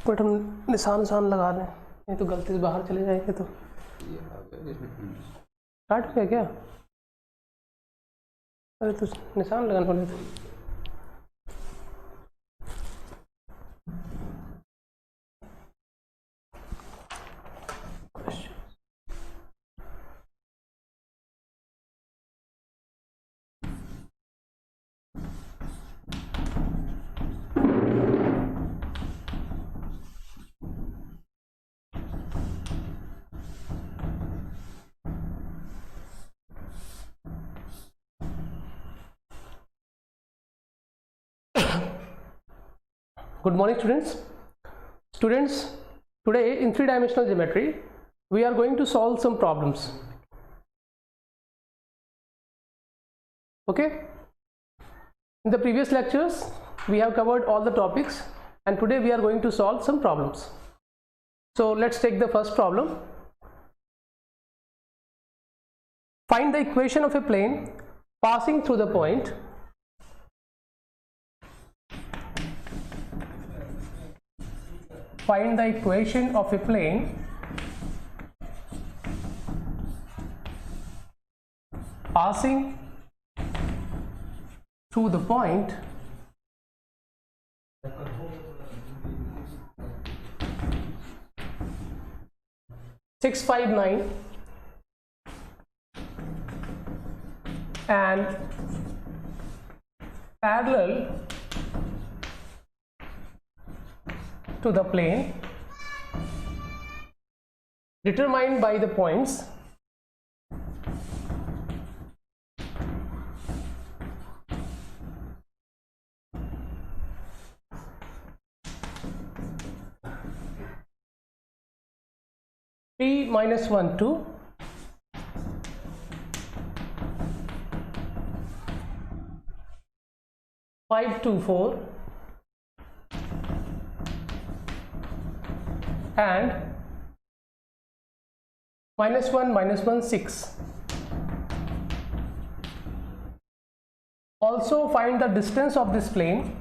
But हम निशान लगा दें, नहीं तो गलती से बाहर चले जाएंगे तो काट गया क्या? अरे तो निशान लगाने वाले थे। Good morning students, today in three-dimensional geometry we are going to solve some problems. Okay, in the previous lectures we have covered all the topics and today we are going to solve some problems. So let's take the first problem. Find the equation of a plane passing through the point Find the equation of a plane passing through the point (659) and parallel to the plane determined by the points P minus 1 2 5 2 4 and minus 1 6. Also find the distance of this plane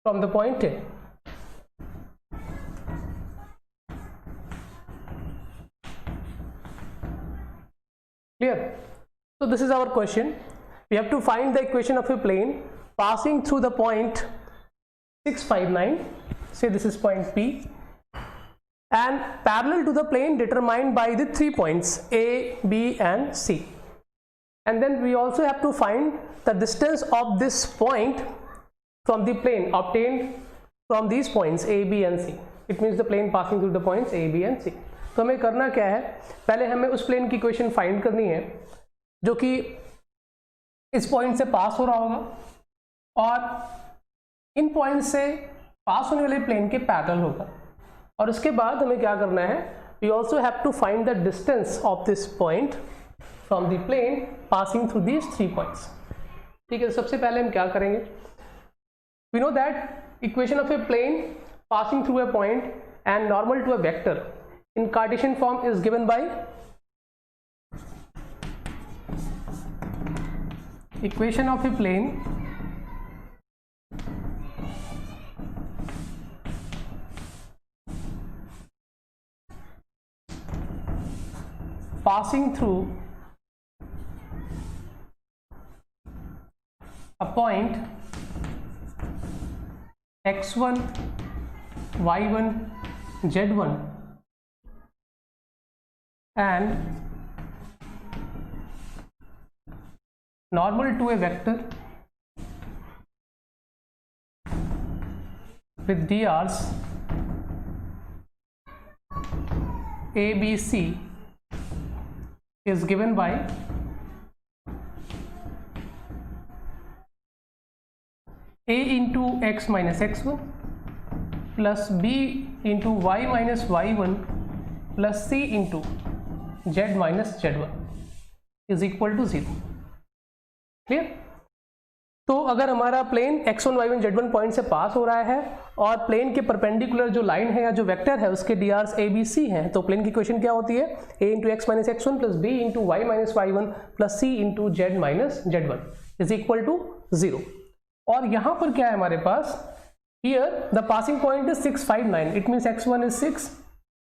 from the point A. Clear? So this is our question. We have to find the equation of a plane passing through the point 659, say this is point P, and parallel to the plane determined by the 3 points A, B and C. And then we also have to find the distance of this point from the plane obtained from these points A, B and C. It means the plane passing through the points A, B and C. तो हमें करना क्या है, पहले हमें उस plane की equation find करनी है जो कि इस पॉइंट से पास हो रहा होगा और इन पॉइंट से पास होने वाले प्लेन के पैरेलल होगा. और उसके बाद हमें क्या करना है, we also have to find the distance of this point from the plane passing through these 3 points. ठीक है, सबसे पहले हम क्या करेंगे, we know that equation of a plane passing through a point and normal to a vector in Cartesian form is given by equation of a plane passing through a point x1 y1 z1 and normal to a vector with dr's a b c is given by a into x minus x1 plus b into y minus y1 plus c into z minus z1 is equal to 0. Clear? तो अगर हमारा plane x1 y1 z1 point से पास हो रहा है और plane के perpendicular जो लाइन है या जो वेक्टर है उसके drs a b c हैं, तो प्लेन की इक्वेशन क्या होती है, a into x minus x1 plus b into y minus y1 plus c into z minus z1 is equal to 0। और यहाँ पर क्या है हमारे पास, here the passing point is 6 5 9, it means x1 is 6,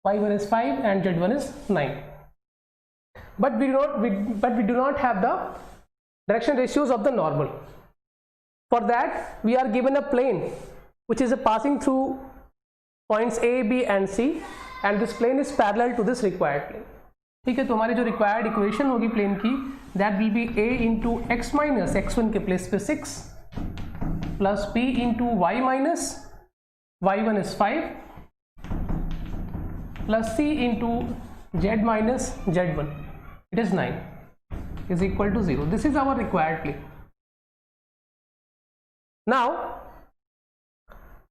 y1 is 5 and z1 is 9, but we do not have the direction ratios of the normal. For that we are given a plane which is passing through points a, b and c, and this plane is parallel to this required plane. ठीक है, तो हमारी जो required equation होगी plane की, that will be a into x minus x1 के place पे 6 plus b into y minus y1 is 5 plus c into z minus z1, it is 9, is equal to 0. This is our required plane. Now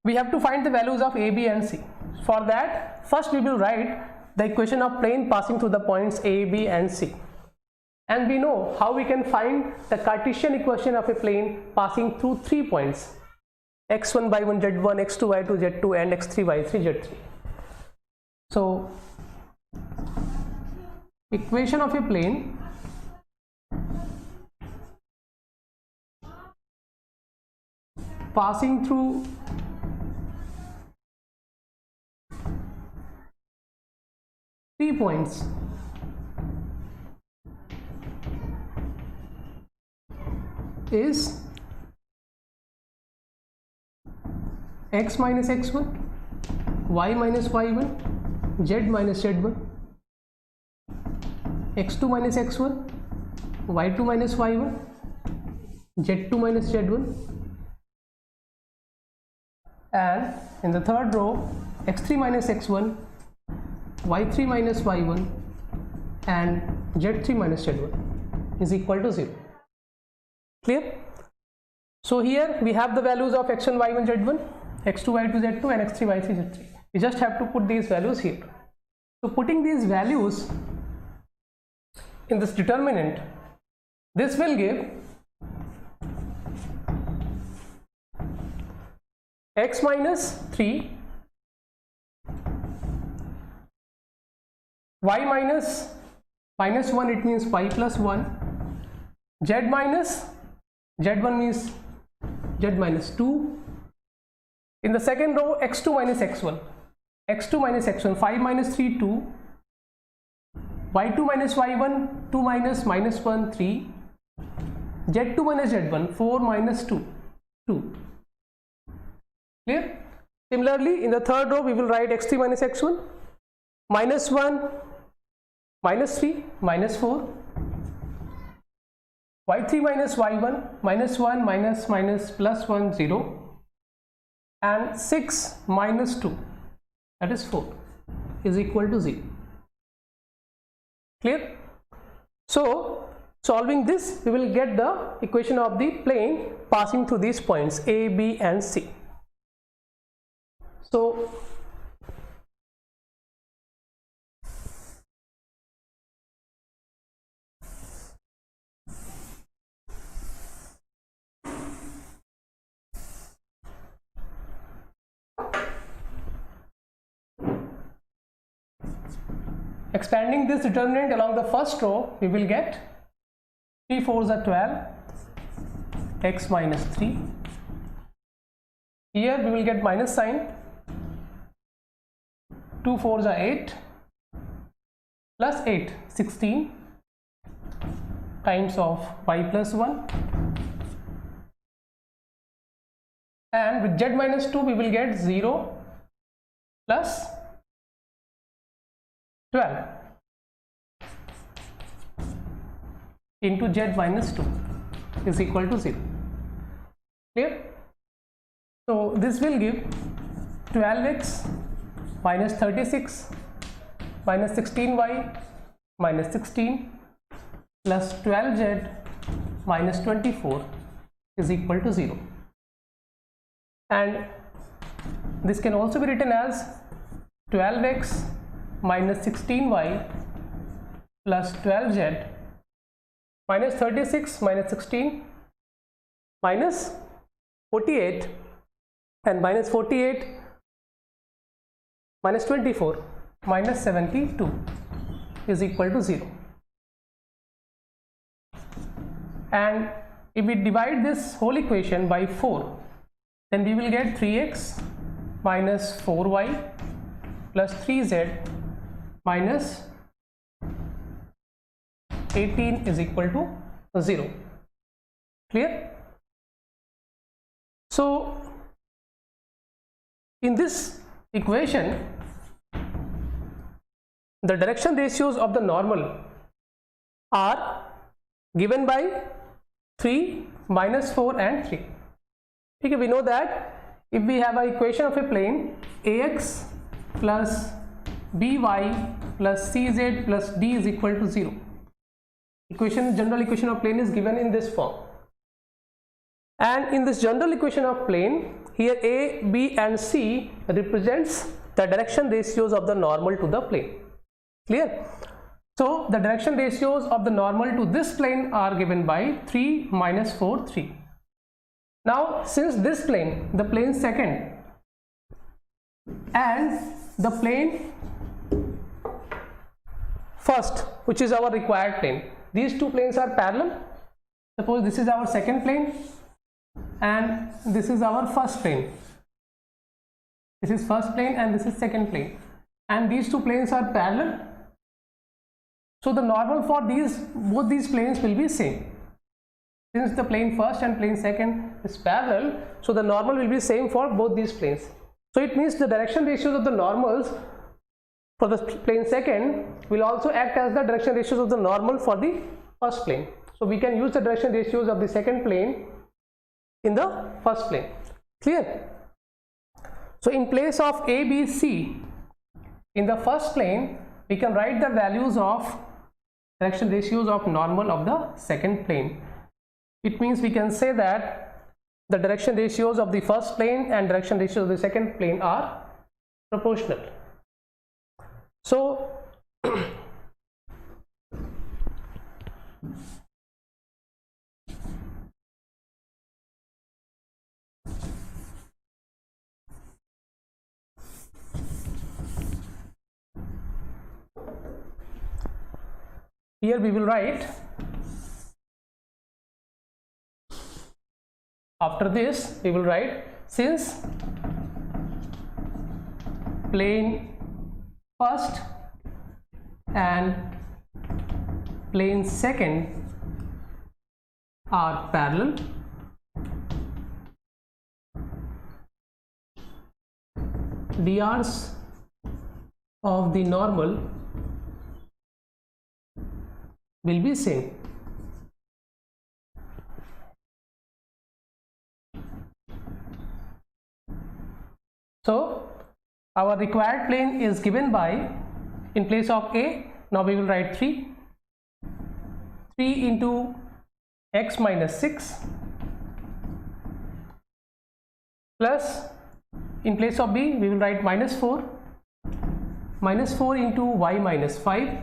we have to find the values of a, b and c. For that, first we will write the equation of plane passing through the points a, b and c, and we know how we can find the Cartesian equation of a plane passing through 3 points, x1 y1 z1, x2 y2 z2 and x3 y3 z3. So equation of a plane passing through three points is x minus x1, y minus y1, z minus z1, x2 minus x1, y2 minus y1, z2 minus z1, and in the third row x3 minus x1, y3 minus y1 and z3 minus z1 is equal to 0. Clear? So here we have the values of x1 y1 z1, x2 y2 z2 and x3 y3 z3. We just have to put these values here. So putting these values in this determinant, this will give x minus 3, y minus 1, it means y plus 1, z minus z1 means z minus 2. In the second row x2 minus x1, x2 minus x1, 5 minus 3 2, y2 minus y1, 2 minus minus 1 3, z2 minus z1, 4 minus 2 2. Clear? Similarly, in the third row we will write x3 minus x1, minus 1, minus 3, minus 4, y3 minus y1, minus 1, minus minus plus 1 0, and 6 minus 2, that is 4, is equal to 0. Clear? So solving this, we will get the equation of the plane passing through these points a, b and c. So expanding this determinant along the first row, we will get 3 4s are 12, x minus 3. Here we will get minus sign, 2 4s are 8, plus 8, 16 times of y plus 1, and with z minus 2 we will get 0 plus 12 into z minus 2 is equal to 0. Clear? So this will give 12x minus 36 minus 16y minus 16 plus 12z minus 24 is equal to 0. And this can also be written as 12x minus 16y plus 12z minus 36 minus 16 minus 48, and minus 48 minus 24 minus 72 is equal to 0. And if we divide this whole equation by 4, then we will get 3x minus 4y plus 3z minus 18 is equal to 0. Clear? So in this equation, the direction ratios of the normal are given by 3, minus 4 and 3. Okay, we know that if we have an equation of a plane ax plus by plus cz plus d is equal to 0, general equation of plane is given in this form. And in this general equation of plane, here a, b and c represents the direction ratios of the normal to the plane. Clear? So the direction ratios of the normal to this plane are given by 3, minus 4, 3. Now since this plane, the plane second and the plane first, which is our required plane, these two planes are parallel. Suppose this is our second plane and this is our first plane. This is first plane and this is second plane, and these two planes are parallel. So the normal for both these planes will be same. Since the plane first and plane second is parallel, so the normal will be same for both these planes. So it means the direction ratios of the normals for the plane second will also act as the direction ratios of the normal for the first plane. So we can use the direction ratios of the second plane in the first plane. Clear? So in place of a, b, c in the first plane, we can write the values of direction ratios of normal of the second plane. It means we can say that the direction ratios of the first plane and direction ratios of the second plane are proportional. So here we will write, after this we will write, since plane first and plane second are parallel, drs of the normal will be same. So our required plane is given by, in place of a, now we will write 3 into x minus 6 plus, in place of b we will write minus 4 into y minus 5,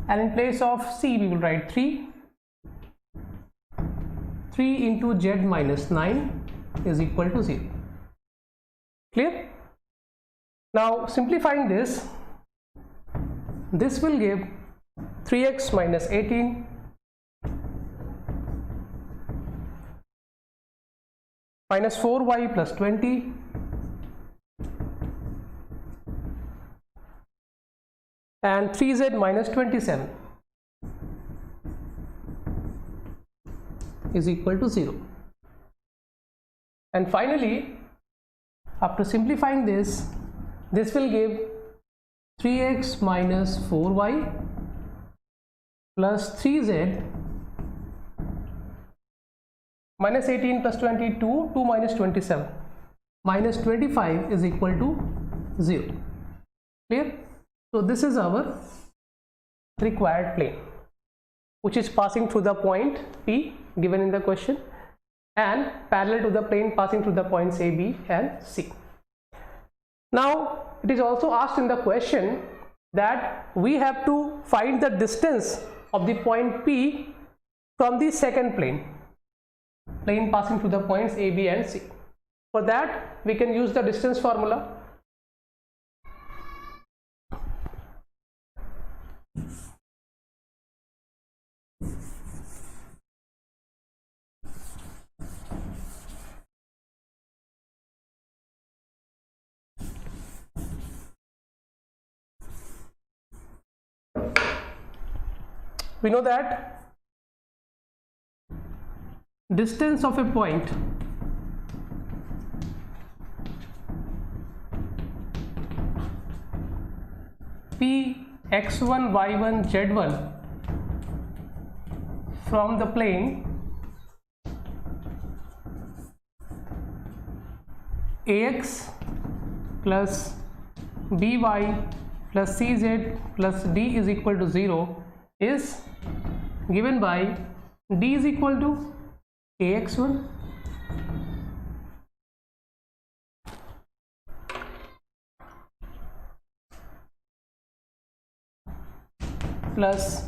and in place of c we will write 3 into z minus 9 is equal to 0. Clear? Now simplifying this will give 3x minus 18 minus 4y plus 20 and 3z minus 27 is equal to 0. And finally, after simplifying this will give 3x minus 4y plus 3z minus 18 plus 22, 2 minus 27 minus 25 is equal to 0. Clear? So this is our required plane, which is passing through the point P given in the question and parallel to the plane passing through the points A, B and C. Now it is also asked in the question that we have to find the distance of the point P from the second plane passing through the points A, B and C. For that we can use the distance formula. We know that distance of a point P x1 y1 z1 from the plane ax plus by plus cz plus d is equal to 0 is given by d is equal to ax1 plus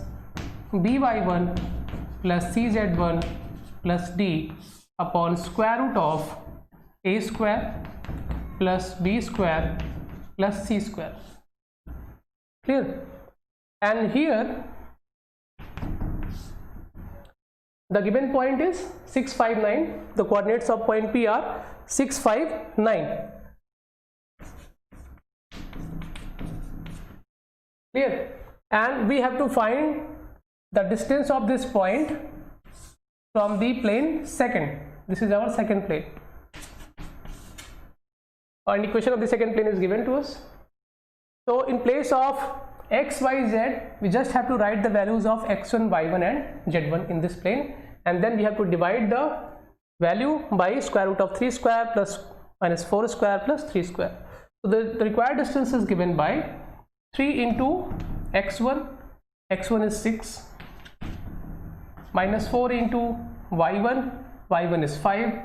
by1 plus cz1 plus d upon square root of a square plus b square plus c square. Clear? And here the given point is 659. The coordinates of point P are 659. Clear? And we have to find the distance of this point from the plane second. This is our second plane. And equation of the second plane is given to us. So in place of x, y, z, we just have to write the values of x1, y1 and z1 in this plane, and then we have to divide the value by square root of 3 square plus minus 4 square plus 3 square. So the required distance is given by 3 into x1, x1 is 6, minus 4 into y1, y1 is 5,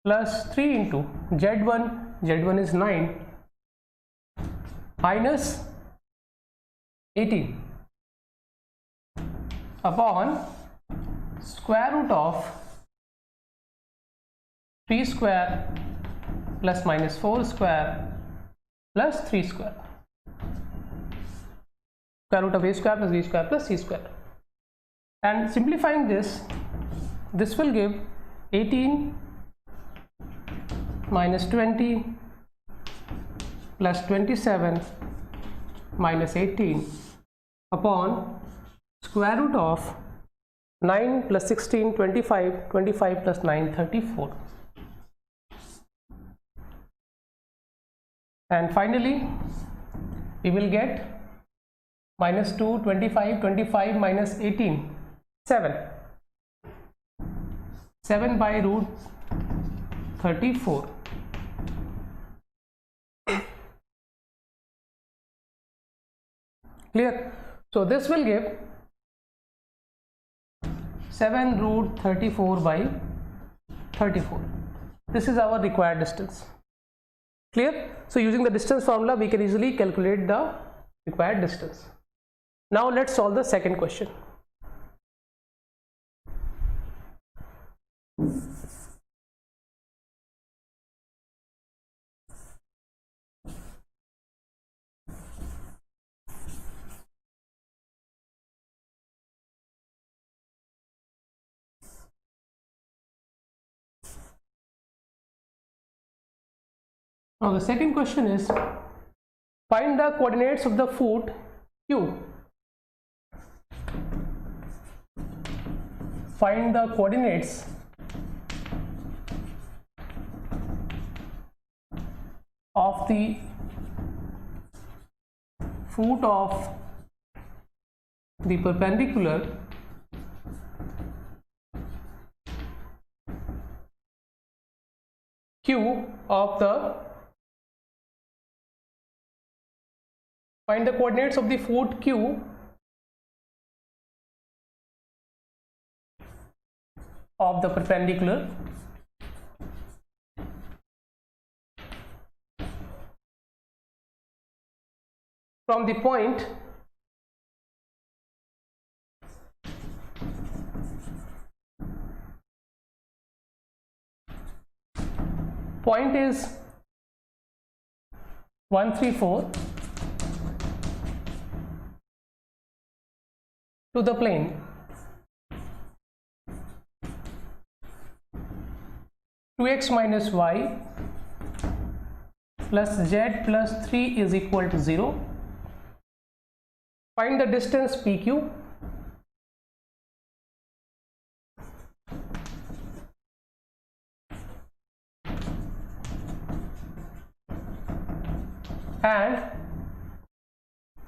plus 3 into z1, z1 is 9, minus 18 upon square root of 3 square plus minus 4 square plus 3 square, square root of a square plus b square plus c square. And simplifying this will give 18 minus 20 plus 27 minus 18 upon square root of 9 plus 16 25, 25 plus 9 34. And finally we will get minus 2, 25, 25 minus 18, 7 by root 34. Clear? So this will give 7 root 34 by 34. This is our required distance. Clear? So using the distance formula we can easily calculate the required distance. Now let's solve the second question. Now the second question is, find the coordinates of the foot Q. Find the coordinates of the foot of the perpendicular Q of the find the coordinates of the foot Q of the perpendicular from the point point is 134 to the plane two x minus y plus z plus 3 is equal to 0. Find the distance PQ. And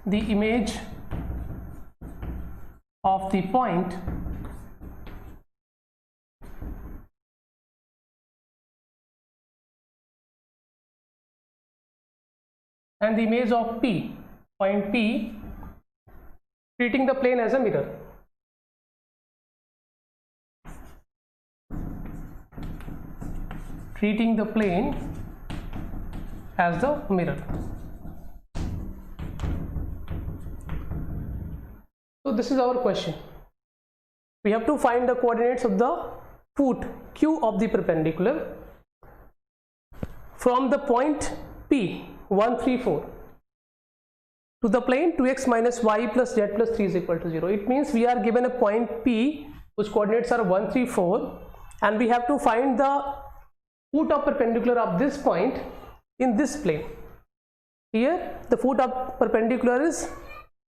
the image of the point and the image of P, point P, treating the plane as a mirror. Treating the plane as the mirror. So this is our question. We have to find the coordinates of the foot Q of the perpendicular from the point P 134 to the plane 2x minus y plus z plus 3 is equal to 0. It means we are given a point P whose coordinates are 134 and we have to find the foot of perpendicular of this point in this plane. Here the foot of perpendicular is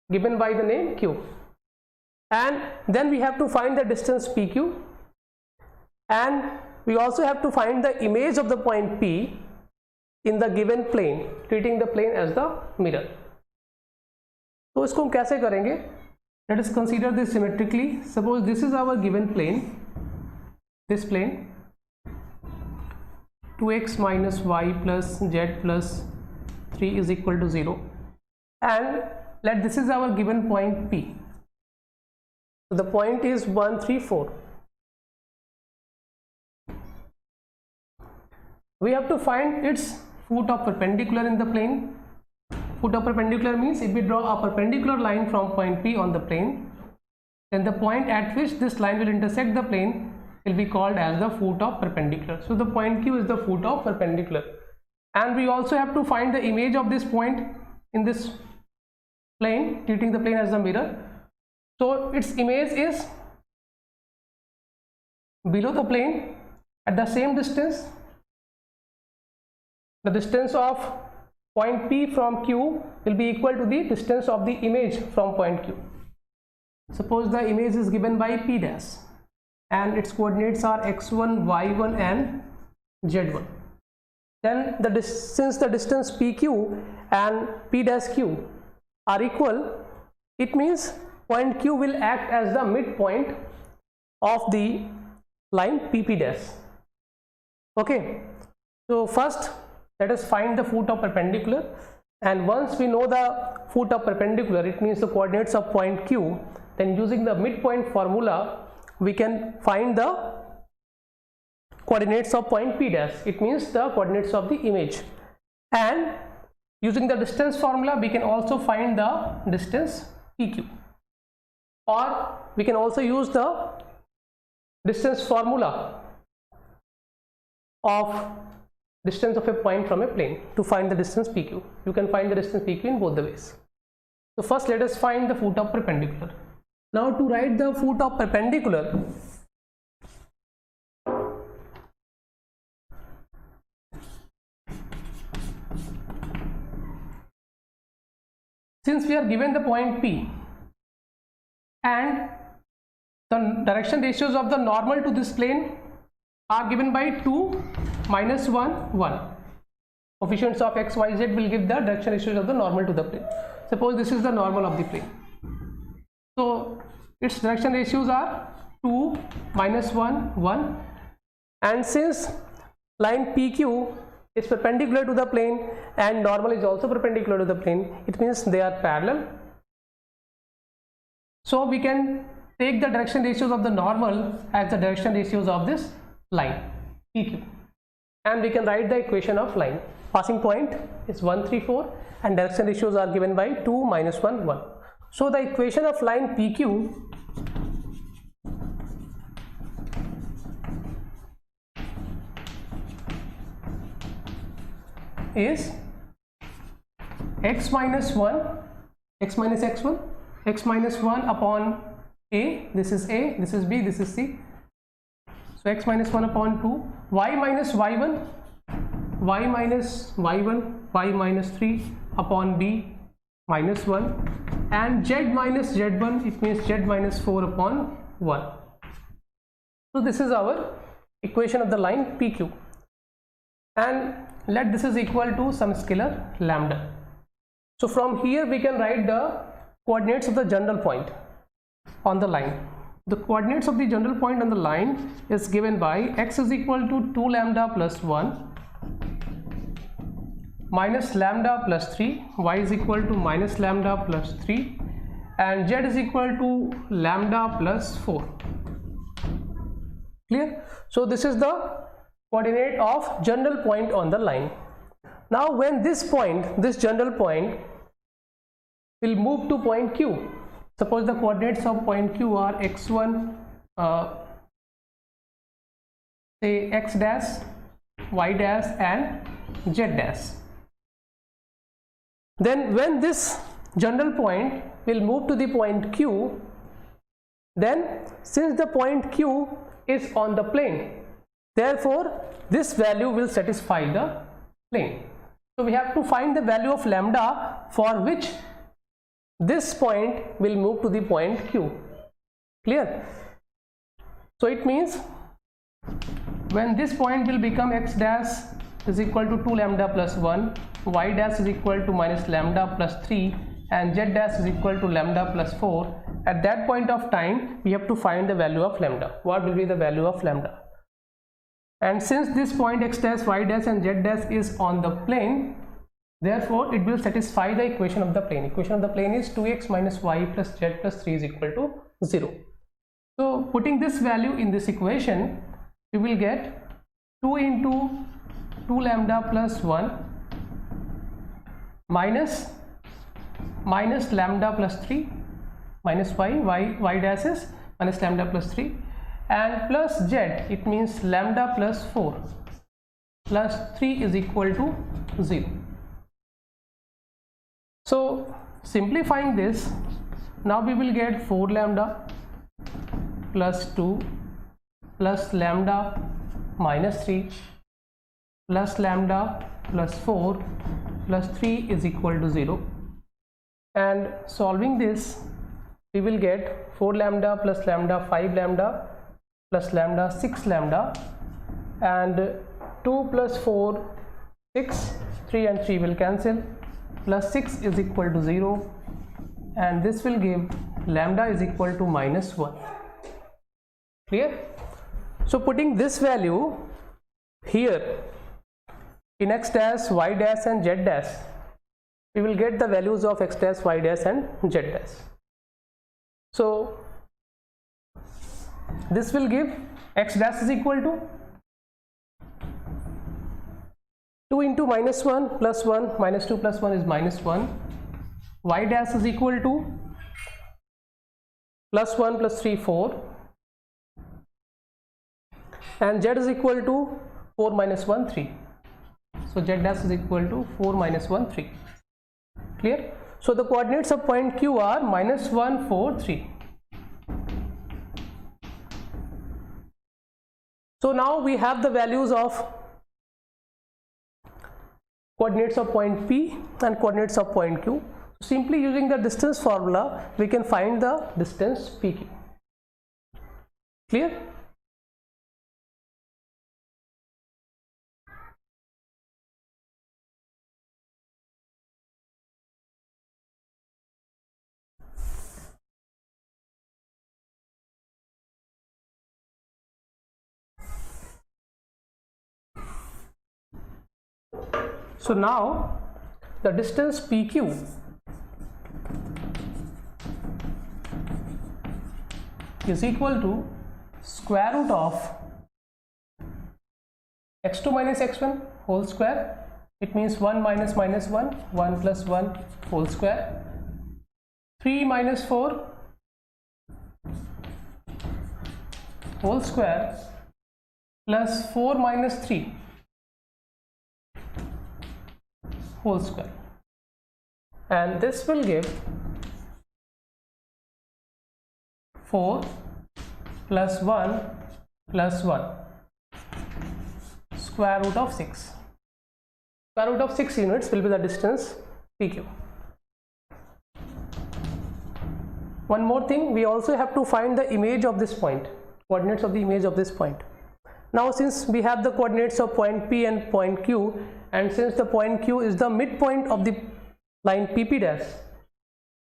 given by the name Q, and then we have to find the distance PQ, and we also have to find the image of the point P in the given plane, treating the plane as the mirror. तो इसको हम कैसे करेंगे? Let us consider this symmetrically. Suppose this is our given plane, this plane 2x minus y plus z plus 3 is equal to 0, and let this is our given point P. So the point is 134. We have to find its foot of perpendicular in the plane. Foot of perpendicular means if we draw a perpendicular line from point P on the plane, then the point at which this line will intersect the plane will be called as the foot of perpendicular. So the point Q is the foot of perpendicular, and we also have to find the image of this point in this plane, treating the plane as the mirror. So its image is below the plane at the same distance. The distance of point P from Q will be equal to the distance of the image from point Q. Suppose the image is given by P dash and its coordinates are x1, y1 and z1. Then since the distance PQ and P dash Q are equal, it means point Q will act as the midpoint of the line PP dash. Okay, so first let us find the foot of perpendicular, and once we know the foot of perpendicular, it means the coordinates of point Q, then using the midpoint formula we can find the coordinates of point P dash. It means the coordinates of the image, and using the distance formula we can also find the distance PQ, or we can also use the distance formula of distance of a point from a plane to find the distance PQ. You can find the distance PQ in both the ways. So first let us find the foot of perpendicular. Now to write the foot of perpendicular, since we are given the point P and the direction ratios of the normal to this plane are given by 2, minus 1, 1. Coefficients of x, y, z will give the direction ratios of the normal to the plane. Suppose this is the normal of the plane. So its direction ratios are 2, minus 1, 1. And since line PQ is perpendicular to the plane and normal is also perpendicular to the plane, it means they are parallel. So we can take the direction ratios of the normal as the direction ratios of this line PQ, and we can write the equation of line. Passing point is 134 and direction ratios are given by 2, minus 1, 1. So the equation of line PQ is x minus 1, x minus x1, x minus 1 upon a, this is a, this is b, this is c. So x minus 1 upon 2, y minus y1, y minus y1, y minus 3 upon b minus 1, and z minus z1, it means z minus 4 upon 1. So this is our equation of the line PQ, and let this is equal to some scalar lambda. So from here we can write the coordinates of the general point on the line. The coordinates of the general point on the line is given by x is equal to 2 lambda plus 1 minus lambda plus 3, y is equal to minus lambda plus 3, and z is equal to lambda plus 4. Clear? So this is the coordinate of general point on the line. Now when this point, this general point will move to point Q, suppose the coordinates of point Q are x1, say x dash, y dash and z dash. Then when this general point will move to the point Q, then since the point Q is on the plane, therefore this value will satisfy the plane. So we have to find the value of lambda for which this point will move to the point Q. Clear? So it means when this point will become x dash is equal to 2 lambda plus 1, y dash is equal to minus lambda plus 3, and z dash is equal to lambda plus 4, at that point of time we have to find the value of lambda. What will be the value of lambda? And since this point x dash, y dash and z dash is on the plane, therefore it will satisfy the equation of the plane. Equation of the plane is 2x minus y plus z plus 3 is equal to 0. So putting this value in this equation, we will get 2 into 2 lambda plus 1 minus lambda plus 3 minus y dash is minus lambda plus 3, and plus z, it means lambda plus 4 plus 3 is equal to 0. So simplifying this, now we will get 4 lambda plus 2 plus lambda minus 3 plus lambda plus 4 plus 3 is equal to 0, and solving this we will get 4 lambda plus lambda 5 lambda plus lambda 6 lambda, and 2 plus 4 6, 3 and 3 will cancel, plus 6 is equal to 0, and this will give lambda is equal to minus 1. Clear? So putting this value here in x dash, y dash and z dash, we will get the values of x dash, y dash and z dash. So this will give x dash is equal to 2 into minus 1 plus 1 minus 2 plus 1 is minus 1, y dash is equal to plus 1 plus 3 4, and z is equal to 4 minus 1 3. So z dash is equal to 4 minus 1 3. Clear? So the coordinates of point Q are minus 1 4 3. So now we have the values of coordinates of point P and coordinates of point Q. Simply using the distance formula we can find the distance PQ. Clear? So now the distance PQ is equal to square root of x2 minus x1 whole square, it means 1 minus minus 1, 1 plus 1 whole square, 3 minus 4 whole square plus 4 minus 3 whole square, and this will give 4 plus 1 plus 1 square root of 6. Square root of 6 units will be the distance PQ. One more thing, we also have to find the image of this point, coordinates of the image of this point. Now since we have the coordinates of point P and point Q, and since the point Q is the midpoint of the line PP dash,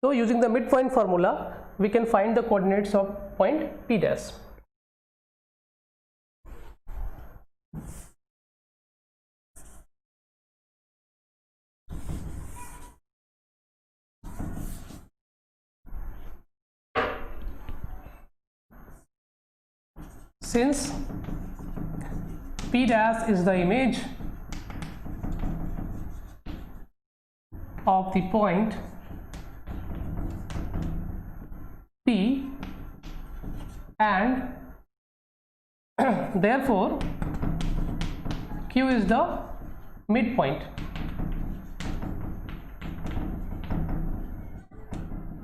so using the midpoint formula we can find the coordinates of point P dash. Since P dash is the image of the point P, and therefore Q is the midpoint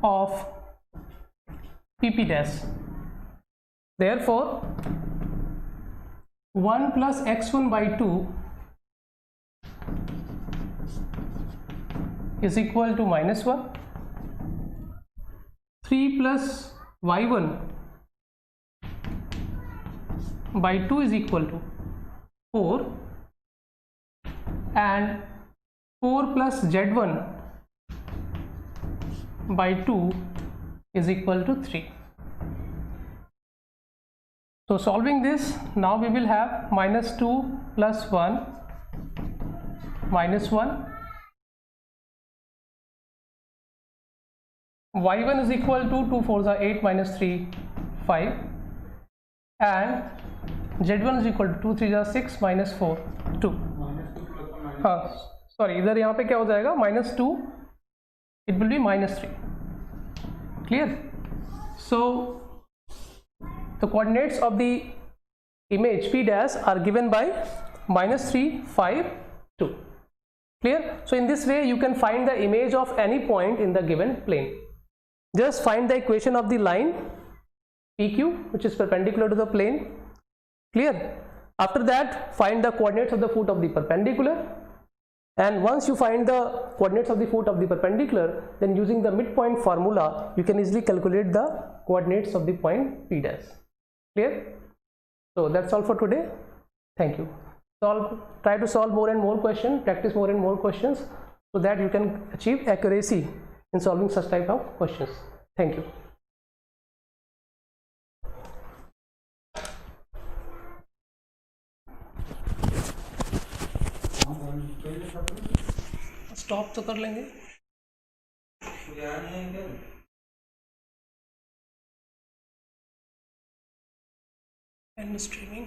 of PP dash, therefore 1 plus x1 by 2 is equal to minus 1, 3 plus y1 by 2 is equal to 4, and 4 plus z1 by 2 is equal to 3. So solving this, now we will have minus 2 plus 1 minus 1, y1 is equal to 2 4s are 8 minus 3 5, and z1 is equal to 2 3s are 6 minus 4 2. हाँ sorry, इधर यहाँ पे क्या हो जाएगा, minus 2, it will be minus 3. Clear? So the coordinates of the image P dash are given by minus 3 5 2. Clear? So in this way you can find the image of any point in the given plane. Just find the equation of the line PQ which is perpendicular to the plane. Clear? After that find the coordinates of the foot of the perpendicular, and once you find the coordinates of the foot of the perpendicular, then using the midpoint formula you can easily calculate the coordinates of the point P dash. Clear? So that's all for today. Thank you. Try to solve more and more questions, practice more and more questions, so that you can achieve accuracy in solving such type of questions. Thank you. Stop तो कर लेंगे, and streaming.